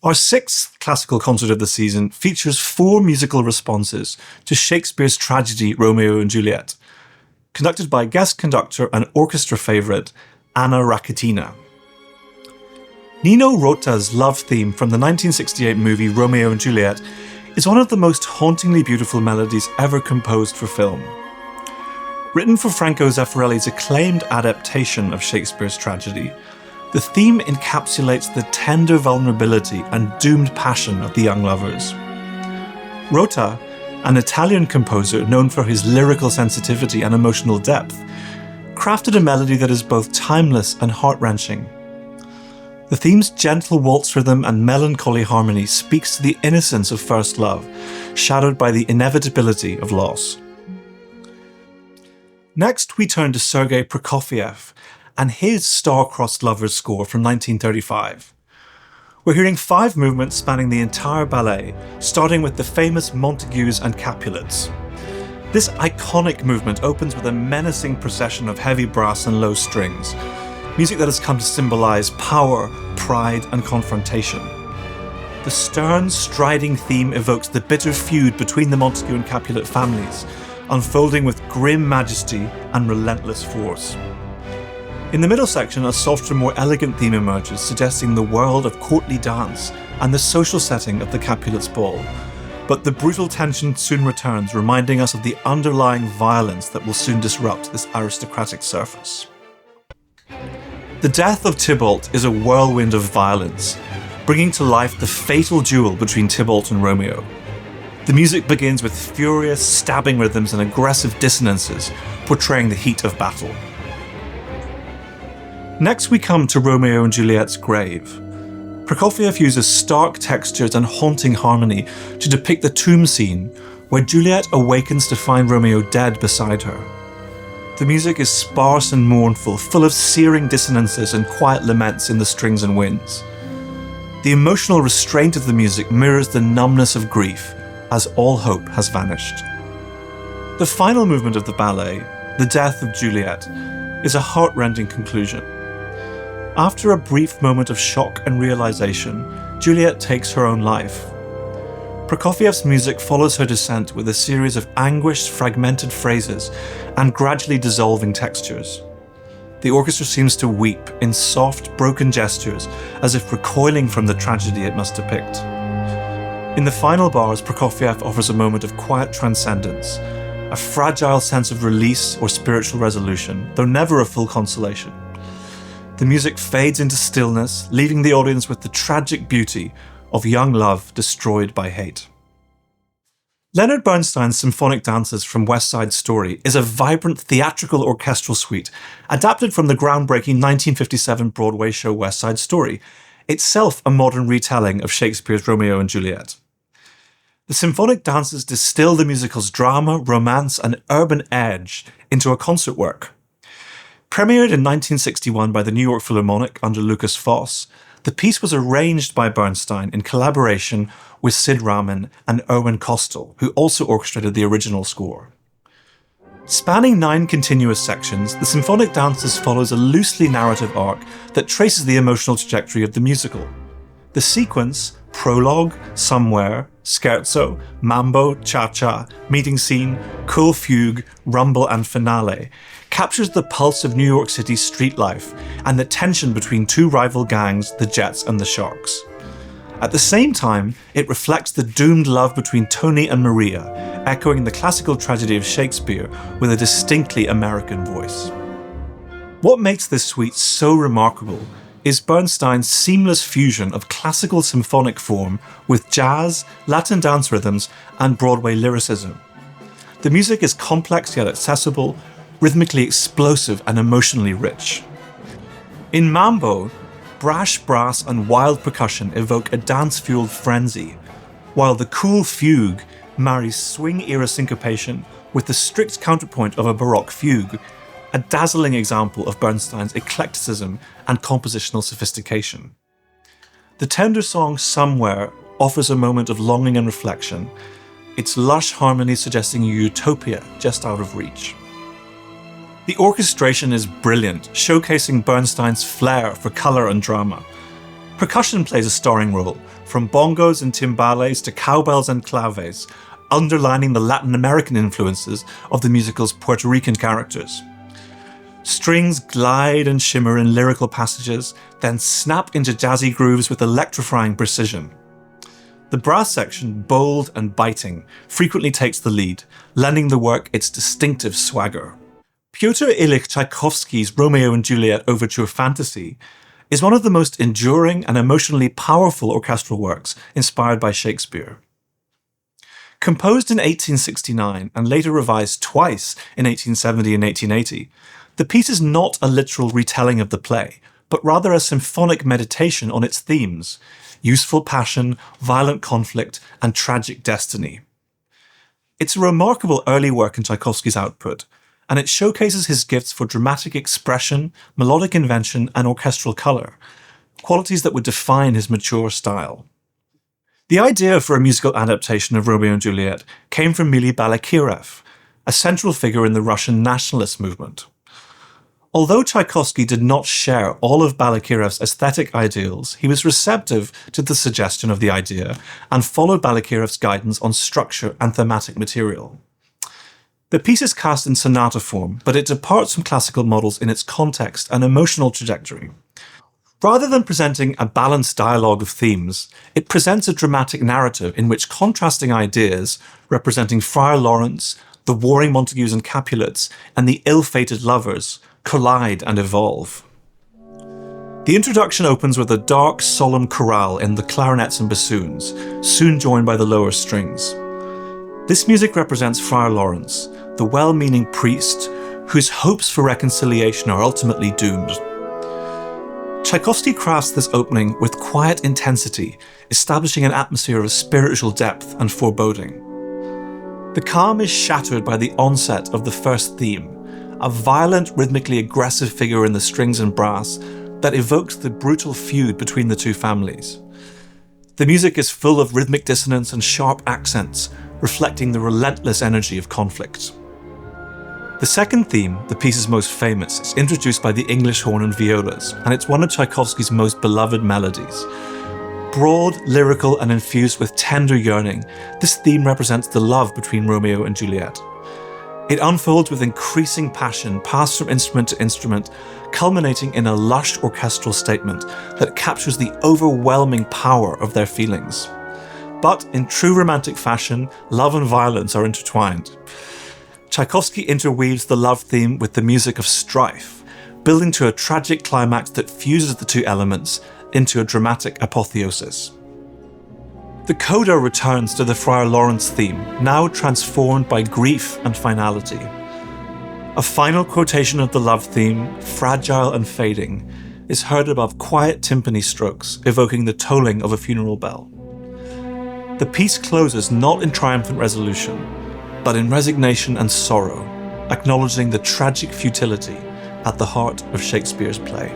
Our sixth classical concert of the season features 4 musical responses to Shakespeare's tragedy Romeo and Juliet, conducted by guest conductor and orchestra favourite Anna Rakitina. Nino Rota's love theme from the 1968 movie Romeo and Juliet is one of the most hauntingly beautiful melodies ever composed for film. Written for Franco Zeffirelli's acclaimed adaptation of Shakespeare's tragedy, the theme encapsulates the tender vulnerability and doomed passion of the young lovers. Rota, an Italian composer known for his lyrical sensitivity and emotional depth, crafted a melody that is both timeless and heart-wrenching. The theme's gentle waltz rhythm and melancholy harmony speaks to the innocence of first love, shadowed by the inevitability of loss. Next, we turn to Sergei Prokofiev and his star-crossed lovers score from 1935. We're hearing 5 movements spanning the entire ballet, starting with the famous Montagues and Capulets. This iconic movement opens with a menacing procession of heavy brass and low strings, music that has come to symbolize power, pride, and confrontation. The stern, striding theme evokes the bitter feud between the Montague and Capulet families, unfolding with grim majesty and relentless force. In the middle section, a softer, more elegant theme emerges, suggesting the world of courtly dance and the social setting of the Capulets' ball. But the brutal tension soon returns, reminding us of the underlying violence that will soon disrupt this aristocratic surface. The death of Tybalt is a whirlwind of violence, bringing to life the fatal duel between Tybalt and Romeo. The music begins with furious, stabbing rhythms and aggressive dissonances, portraying the heat of battle. Next we come to Romeo and Juliet's grave. Prokofiev uses stark textures and haunting harmony to depict the tomb scene, where Juliet awakens to find Romeo dead beside her. The music is sparse and mournful, full of searing dissonances and quiet laments in the strings and winds. The emotional restraint of the music mirrors the numbness of grief, as all hope has vanished. The final movement of the ballet, The Death of Juliet, is a heart-rending conclusion. After a brief moment of shock and realization, Juliet takes her own life. Prokofiev's music follows her descent with a series of anguished, fragmented phrases and gradually dissolving textures. The orchestra seems to weep in soft, broken gestures, as if recoiling from the tragedy it must depict. In the final bars, Prokofiev offers a moment of quiet transcendence, a fragile sense of release or spiritual resolution, though never a full consolation. The music fades into stillness, leaving the audience with the tragic beauty of young love destroyed by hate. Leonard Bernstein's Symphonic Dances from West Side Story is a vibrant theatrical orchestral suite adapted from the groundbreaking 1957 Broadway show West Side Story, itself a modern retelling of Shakespeare's Romeo and Juliet. The Symphonic Dances distill the musical's drama, romance, and urban edge into a concert work. Premiered in 1961 by the New York Philharmonic under Lucas Foss, the piece was arranged by Bernstein in collaboration with Sid Rahman and Erwin Kostel, who also orchestrated the original score. Spanning 9 continuous sections, the Symphonic Dances follows a loosely narrative arc that traces the emotional trajectory of the musical. The sequence, prologue, somewhere, scherzo, mambo, cha-cha, meeting scene, cool fugue, rumble, and finale, captures the pulse of New York City street life and the tension between 2 rival gangs, the Jets and the Sharks. At the same time, it reflects the doomed love between Tony and Maria, echoing the classical tragedy of Shakespeare with a distinctly American voice. What makes this suite so remarkable is Bernstein's seamless fusion of classical symphonic form with jazz, Latin dance rhythms, and Broadway lyricism. The music is complex yet accessible, rhythmically explosive and emotionally rich. In Mambo, brash brass and wild percussion evoke a dance-fueled frenzy, while the cool fugue marries swing-era syncopation with the strict counterpoint of a Baroque fugue, a dazzling example of Bernstein's eclecticism and compositional sophistication. The tender song Somewhere offers a moment of longing and reflection, its lush harmony suggesting a utopia just out of reach. The orchestration is brilliant, showcasing Bernstein's flair for colour and drama. Percussion plays a starring role, from bongos and timbales to cowbells and claves, underlining the Latin American influences of the musical's Puerto Rican characters. Strings glide and shimmer in lyrical passages, then snap into jazzy grooves with electrifying precision. The brass section, bold and biting, frequently takes the lead, lending the work its distinctive swagger. Pyotr Ilyich Tchaikovsky's Romeo and Juliet Overture-Fantasy is one of the most enduring and emotionally powerful orchestral works inspired by Shakespeare. Composed in 1869 and later revised twice in 1870 and 1880, the piece is not a literal retelling of the play, but rather a symphonic meditation on its themes: useful passion, violent conflict, and tragic destiny. It's a remarkable early work in Tchaikovsky's output, and it showcases his gifts for dramatic expression, melodic invention, and orchestral colour, qualities that would define his mature style. The idea for a musical adaptation of Romeo and Juliet came from Mily Balakirev, a central figure in the Russian nationalist movement. Although Tchaikovsky did not share all of Balakirev's aesthetic ideals, he was receptive to the suggestion of the idea and followed Balakirev's guidance on structure and thematic material. The piece is cast in sonata form, but it departs from classical models in its context and emotional trajectory. Rather than presenting a balanced dialogue of themes, it presents a dramatic narrative in which contrasting ideas, representing Friar Lawrence, the warring Montagues and Capulets, and the ill-fated lovers, collide and evolve. The introduction opens with a dark, solemn chorale in the clarinets and bassoons, soon joined by the lower strings. This music represents Friar Lawrence, the well-meaning priest whose hopes for reconciliation are ultimately doomed. Tchaikovsky crafts this opening with quiet intensity, establishing an atmosphere of spiritual depth and foreboding. The calm is shattered by the onset of the first theme, a violent, rhythmically aggressive figure in the strings and brass that evokes the brutal feud between the two families. The music is full of rhythmic dissonance and sharp accents, reflecting the relentless energy of conflict. The second theme, the piece's most famous, is introduced by the English horn and violas, and it's one of Tchaikovsky's most beloved melodies. Broad, lyrical, and infused with tender yearning, this theme represents the love between Romeo and Juliet. It unfolds with increasing passion, passed from instrument to instrument, culminating in a lush orchestral statement that captures the overwhelming power of their feelings. But in true romantic fashion, love and violence are intertwined. Tchaikovsky interweaves the love theme with the music of strife, building to a tragic climax that fuses the two elements into a dramatic apotheosis. The coda returns to the Friar Lawrence theme, now transformed by grief and finality. A final quotation of the love theme, fragile and fading, is heard above quiet timpani strokes, evoking the tolling of a funeral bell. The piece closes not in triumphant resolution, but in resignation and sorrow, acknowledging the tragic futility at the heart of Shakespeare's play.